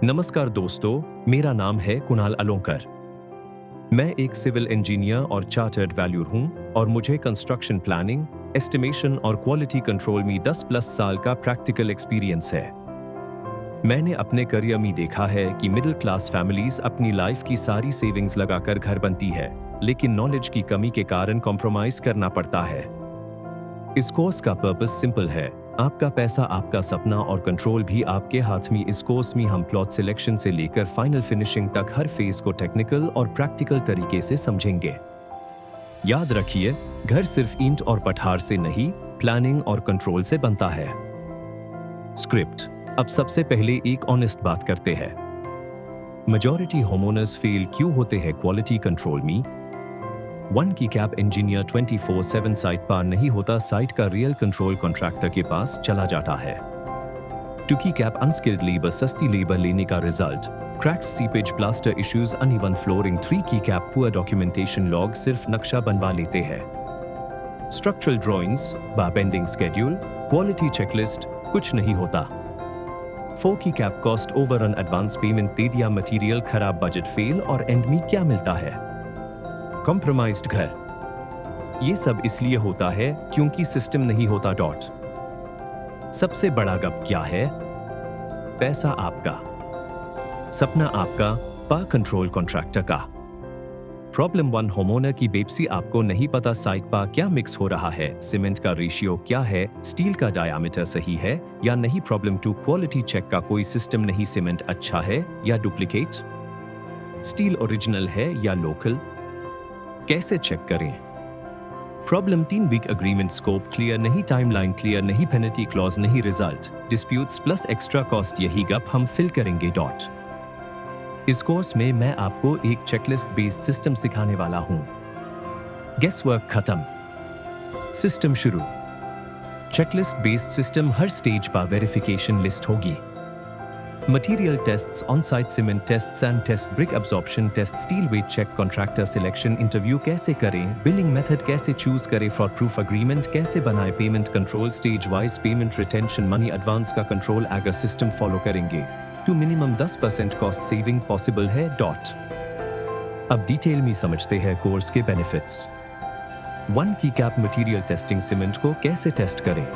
नमस्कार दोस्तों, मेरा नाम है कुणाल अलोंकर। मैं एक सिविल इंजीनियर और चार्टर्ड वैल्यूर हूं और मुझे कंस्ट्रक्शन प्लानिंग, एस्टिमेशन और क्वालिटी कंट्रोल में 10+ साल का प्रैक्टिकल एक्सपीरियंस है। मैंने अपने करियर में देखा है कि मिडिल क्लास फैमिलीज अपनी लाइफ की सारी सेविंग्स लगाकर घर बनती है, लेकिन नॉलेज की कमी के कारण कॉम्प्रोमाइज करना पड़ता है। इस कोर्स का पर्पस सिंपल है, आपका पैसा आपका सपना और कंट्रोल भी आपके हाथ में। इस कोर्स में हम प्लॉट सिलेक्शन से लेकर फाइनल फिनिशिंग तक हर फेज को टेक्निकल और प्रैक्टिकल तरीके से समझेंगे। याद रखिए, घर सिर्फ ईंट और पठार से नहीं, प्लानिंग और कंट्रोल से बनता है। स्क्रिप्ट। अब सबसे पहले एक ऑनेस्ट बात करते हैं। मेजॉरिटी होमओनर्स फेल क्यों होते हैं क्वालिटी कंट्रोल में? 1 की कैप इंजीनियर 24/7 साइट पर नहीं होता, साइट का रियल कंट्रोल कॉन्ट्रैक्टर के पास चला जाता है। 2 की कैप अनस्किल्ड लेबर सस्ती लेबर लेने का result, cracks, seepage, plaster issues, uneven flooring. 3 की कैप पुअर डॉक्यूमेंटेशन, लॉग सिर्फ नक्शा बनवा लेते हैं। Structural drawings, bending schedule, quality checklist, कुछ नहीं होता। 4 की cap cost overrun, advance payment दे दिया, मटेरियल खराब, बजट फेल और एंड में क्या मिलता है? कॉम्प्रोमाइज्ड घर। ये सब इसलिए होता है क्योंकि सिस्टम नहीं होता। सबसे बड़ा गप क्या है? पैसा आपका, सपना आपका, पर कंट्रोल कॉन्ट्रैक्टर का। प्रॉब्लम 1, होमओनर की बेप्सी। आपको नहीं पता साइट पर क्या मिक्स हो रहा है, सीमेंट का रेशियो क्या है, स्टील का डायामीटर सही है या नहीं। प्रॉब्लम 2, क्वालिटी चेक का कोई सिस्टम नहीं, सीमेंट अच्छा है या डुप्लीकेट, स्टील ओरिजिनल है या लोकल, कैसे चेक करें? Problem 3, big agreement scope clear नहीं, टाइमलाइन क्लियर नहीं, पेनल्टी क्लॉज नहीं, result disputes plus extra cost. यही गप हम फिल करेंगे। इस कोर्स में मैं आपको एक चेकलिस्ट बेस्ड सिस्टम सिखाने वाला हूं। गेस वर्क खत्म, सिस्टम शुरू। चेकलिस्ट बेस्ड सिस्टम, हर स्टेज पर वेरिफिकेशन लिस्ट होगी। Material tests, on site cement test, sand test, brick absorption test, steel weight check, contractor selection, interview कैसे करें, बिलिंग मेथड कैसे चूज करें, फ्रॉड प्रूफ एग्रीमेंट कैसे बनाए, payment control, stage wise payment, retention, money advance का control अगर system follow करेंगे तो मिनिमम 10% कॉस्ट सेविंग पॉसिबल है। अब डिटेल में समझते हैं कोर्स के बेनिफिट्स। 1 की कैप मटेरियल टेस्टिंग, सीमेंट को कैसे टेस्ट करें।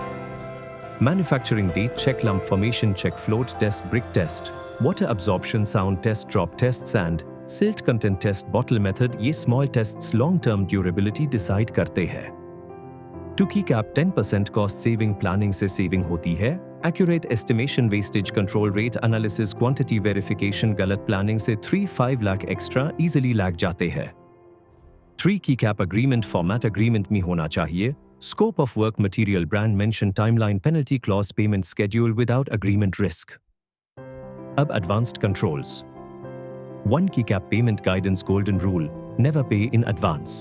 Manufacturing date check, lump formation check, float test, brick test, water absorption, sound test, drop test, sand, silt content test, bottle method. ये small tests long term durability decide करते हैं। 2 की cap 10% cost saving, planning से saving होती है। Accurate estimation, wastage control, rate analysis, quantity verification, गलत planning से 3-5 lakh extra easily लग जाते हैं। 3 की कैप अग्रीमेंट फॉर्मेट एग्रीमेंट में होना चाहिए। Scope of work, material, brand mention, timeline, penalty clause, payment schedule without agreement risk. अब advanced controls. 1 की cap payment guidance golden rule, never pay in advance.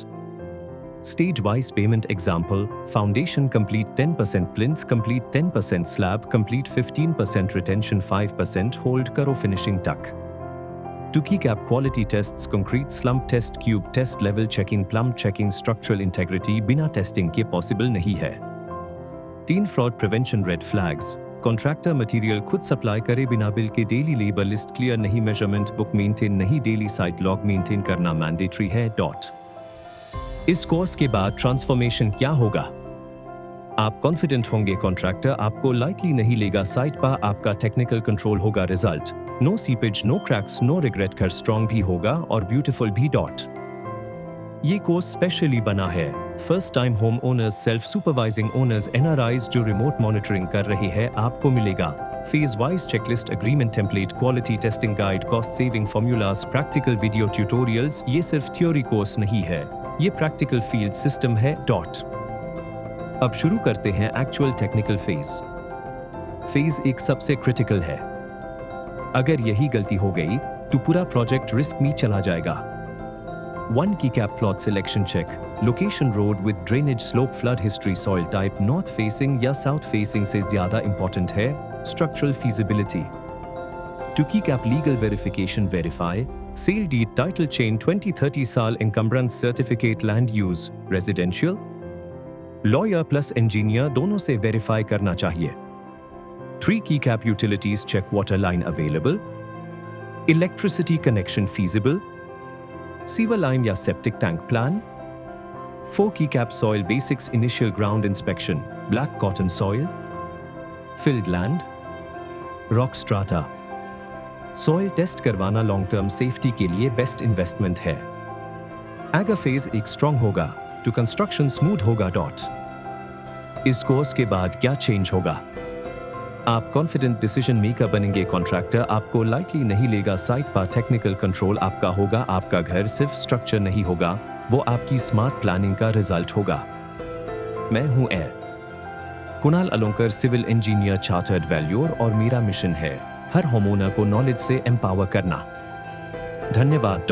Stage-wise payment example, foundation complete 10%, plinth complete 10%, slab complete 15%, retention 5%, hold karo finishing tuck. 2 की कैप quality tests, concrete slump test, cube test, level checking, plumb checking, structural integrity बिना testing के possible नहीं है। 3 fraud prevention, red flags, contractor material खुद supply करे बिना bill के, डेली लेबर लिस्ट क्लियर नहीं, मेजरमेंट बुक मेंटेन नहीं, डेली साइट लॉग मेंटेन करना मैंडेटरी है। इस कोर्स के बाद ट्रांसफॉर्मेशन क्या होगा? आप कॉन्फिडेंट होंगे, कॉन्ट्रैक्टर आपको लाइटली नहीं लेगा, साइट पर आपका टेक्निकल कंट्रोल होगा, result no seepage, no cracks, no regret, घर स्ट्रॉन्ग भी होगा और ब्यूटीफुल भी। ये कोर्स स्पेशली बना है first time home owners, self supervising owners, NRIs जो रिमोट मॉनिटरिंग कर रहे हैं। आपको मिलेगा phase wise checklist, agreement template, quality testing guide, cost saving formulas, practical video tutorials. ये सिर्फ थ्योरी कोर्स नहीं है, ये प्रैक्टिकल फील्ड सिस्टम है। अब शुरू करते हैं एक्चुअल टेक्निकल फेज। फेज एक सबसे क्रिटिकल है। अगर यही गलती हो गई तो पूरा प्रोजेक्ट रिस्क में चला जाएगा। 1 की cap plot selection check, location, road with drainage, slope, flood history, soil type, north facing या साउथ फेसिंग से ज्यादा इंपॉर्टेंट है। Structural feasibility. 2 की cap legal verification, verify, sale deed, title chain, 20-30 साल, encumbrance certificate, land use, residential, lawyer plus engineer दोनों से verify करना चाहिए। 3 की cap utilities check, water line available, Electricity connection feasible? Sewer line या septic tank plan? 4 keycap soil basics initial ground inspection. Black cotton soil? Filled land? Rock strata? Soil test करवाना long term safety के लिए best investment है. Agar phase एक strong होगा, to construction smooth होगा. इस course के बाद क्या चेंज होगा? आप कॉन्फिडेंट डिसीजन मेकर बनेंगे. कॉन्ट्रैक्टर आपको लाइटली नहीं लेगा. साइट पर टेक्निकल कंट्रोल आपका होगा. आपका घर सिर्फ स्ट्रक्चर नहीं होगा, वो आपकी स्मार्ट प्लानिंग का रिजल्ट होगा. मैं हूं Kunal Alonkar, civil engineer, chartered valuer, और मेरा मिशन है हर होमओनर को नॉलेज से एम्पावर करना. धन्यवाद.